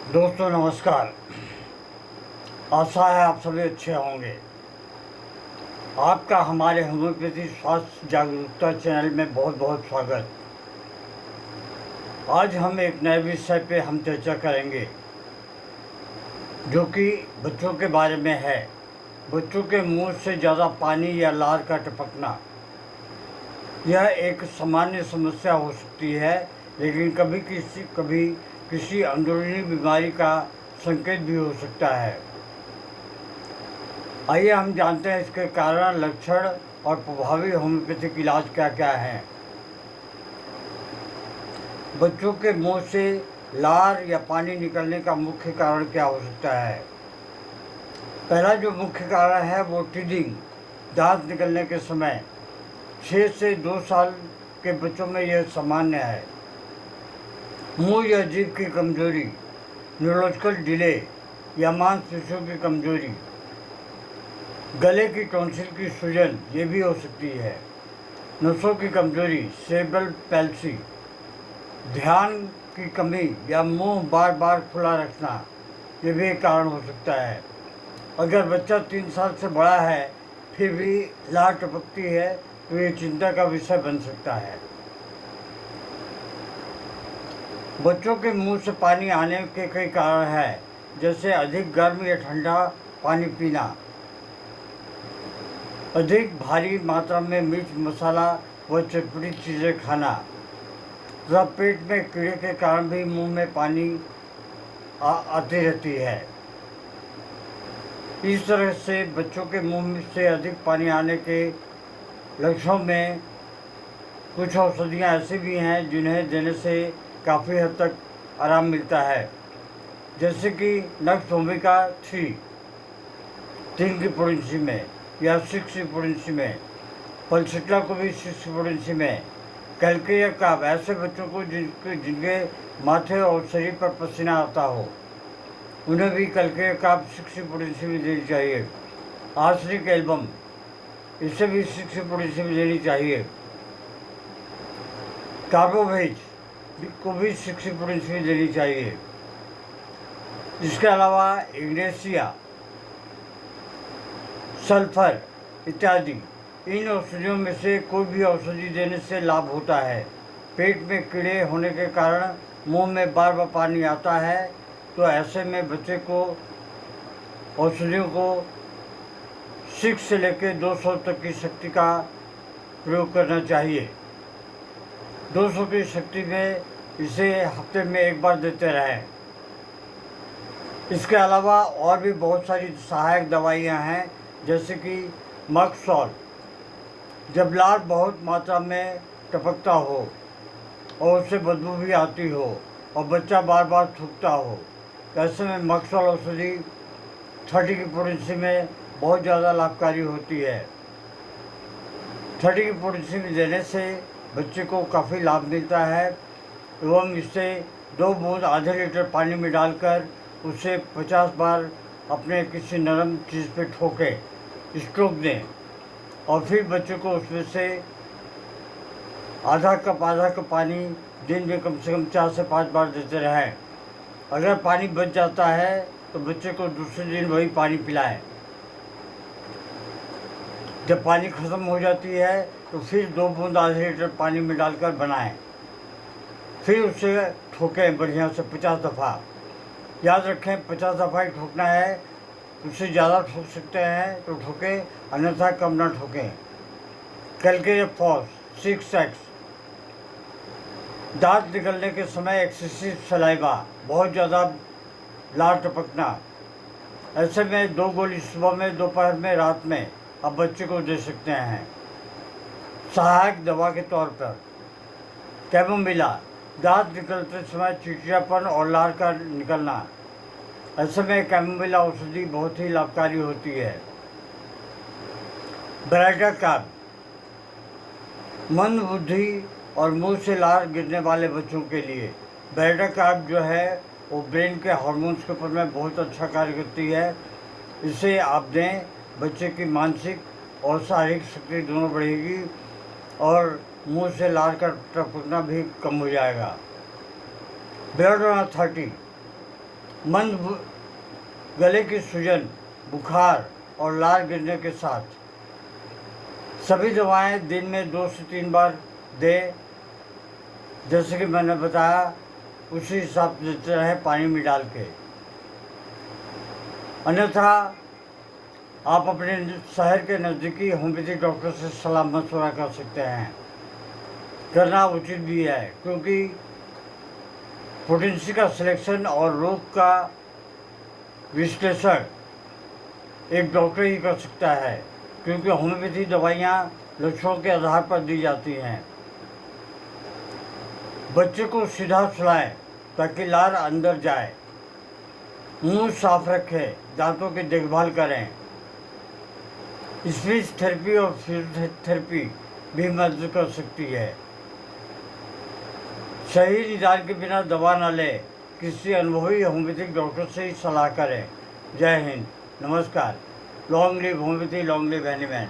दोस्तों नमस्कार। आशा है आप सभी अच्छे होंगे। आपका हमारे होम्योपैथी स्वास्थ्य जागरूकता चैनल में बहुत बहुत स्वागत। आज हम एक नए विषय पे हम चर्चा करेंगे जो कि बच्चों के बारे में है। बच्चों के मुंह से ज़्यादा पानी या लार का टपकना यह एक सामान्य समस्या हो सकती है, लेकिन कभी किसी अंदरूनी बीमारी का संकेत भी हो सकता है। आइए हम जानते हैं इसके कारण, लक्षण और प्रभावी होम्योपैथिक इलाज क्या क्या हैं। बच्चों के मुंह से लार या पानी निकलने का मुख्य कारण क्या हो सकता है। पहला जो मुख्य कारण है वो टीथिंग, दांत निकलने के समय। 6 से 2 साल के बच्चों में यह सामान्य है। मुंह या जीभ की कमजोरी, न्यूरोलॉजिकल डिले या मांसपेशियों की कमजोरी, गले की टॉन्सिल की सूजन ये भी हो सकती है। नसों की कमजोरी, सेरेब्रल पैल्सी, ध्यान की कमी या मुंह बार बार खुला रखना ये भी एक कारण हो सकता है। अगर बच्चा 3 साल से बड़ा है फिर भी लार टपकती है तो ये चिंता का विषय बन सकता है। बच्चों के मुंह से पानी आने के कई कारण हैं, जैसे अधिक गर्म या ठंडा पानी पीना, अधिक भारी मात्रा में मिर्च मसाला व चटपटी चीज़ें खाना, तथा पेट में कीड़े के कारण भी मुंह में पानी आती रहती है। इस तरह से बच्चों के मुंह से अधिक पानी आने के लक्षणों में कुछ औषधियाँ ऐसी भी हैं जिन्हें देने से काफ़ी हद तक आराम मिलता है, जैसे कि नक्स ओमेगा 3 की पोटेंसी में या 6 की पोटेंसी में, पल्सिट्ला को भी 6 की पोटेंसी में, कैल्केरिया काब ऐसे बच्चों को जिनके माथे और शरीर पर पसीना आता हो उन्हें भी कैल्केरिया काब 6 की पोटेंसी में देनी चाहिए। आर्सेनिक एल्बम इसे भी 6 की पोटेंसी में देनी चाहिए। कार्बोवेज को भी 6 की पोटेंसी में देनी चाहिए। इसके अलावा इग्नेशिया, सल्फर इत्यादि, इन औषधियों में से कोई भी औषधि देने से लाभ होता है। पेट में कीड़े होने के कारण मुंह में बार बार पानी आता है तो ऐसे में बच्चे को औषधियों को 6 से लेकर 200 तक की शक्ति का प्रयोग करना चाहिए। 200 की शक्ति में इसे हफ्ते में एक बार देते रहें। इसके अलावा और भी बहुत सारी सहायक दवाइयाँ हैं, जैसे कि मक्सॉल। जब लार बहुत मात्रा में टपकता हो और उससे बदबू भी आती हो और बच्चा बार बार थूकता हो, ऐसे में मक्सॉल औषधि 30 की पोटेंसी में बहुत ज़्यादा लाभकारी होती है। 30 की पोटेंसी में देने से बच्चे को काफ़ी लाभ मिलता है एवं इससे 2 बूंद आधे लीटर पानी में डालकर उसे 50 बार अपने किसी नरम चीज़ पे ठोके, स्ट्रोक दें और फिर बच्चे को उसमें से आधा कप पानी दिन में कम से कम 4 से 5 बार देते रहें। अगर पानी बच जाता है तो बच्चे को दूसरे दिन वही पानी पिलाएं। जब पानी ख़त्म हो जाती है तो फिर 2 बूंद आधे लीटर पानी में डालकर बनाएं, फिर उसे ठोकें बढ़िया से 50 दफ़ा। याद रखें 50 दफ़ा ही ठोकना है, उससे ज़्यादा ठोक सकते हैं तो ठोकें, अन्यथा कम ना ठोकें। कैल्केरिया फॉस 6X, दांत निकलने के समय एक्सेसिव सलाइवा, बहुत ज़्यादा लार टपकना, ऐसे में 2 गोली सुबह में, दोपहर में, रात में आप बच्चे को दे सकते हैं सहायक दवा के तौर पर। कैमोमिला, दांत निकलते समय चिड़चिड़ापन और लार का निकलना, ऐसे में कैमोमिला औषधि बहुत ही लाभकारी होती है। ब्राइटा काब, मंद बुद्धि और मुंह से लार गिरने वाले बच्चों के लिए ब्राइटा काब जो है वो ब्रेन के हार्मोन्स के ऊपर में बहुत अच्छा कार्य करती है। इसे आप दें, बच्चे की मानसिक और शारीरिक शक्ति दोनों बढ़ेगी और मुंह से लार का टपकना भी कम हो जाएगा। बेरोडोना 30 गले की सूजन, बुखार और लार गिरने के साथ सभी दवाएं दिन में 2 से 3 बार दें। जैसे कि मैंने बताया उसी हिसाब से देते रहें पानी में डाल के। अन्यथा आप अपने शहर के नज़दीकी होम्योपैथिक डॉक्टर से सलाह मशवरा कर सकते हैं। करना उचित भी है, क्योंकि पोटेंसी का सिलेक्शन और रोग का विश्लेषण एक डॉक्टर ही कर सकता है, क्योंकि होम्योपैथी दवाइयाँ लक्षणों के आधार पर दी जाती हैं। बच्चे को सीधा सुलाएं ताकि लार अंदर जाए। मुंह साफ रखें, दांतों की देखभाल करें। स्पीच थेरेपी और फिजियोथेरेपी भी मदद कर सकती है। सही निदान के बिना दवा न लें। किसी अनुभवी होम्योपैथिक डॉक्टर से ही सलाह करें। जय हिंद, नमस्कार। Long live homeopathy, long live एनीमैन।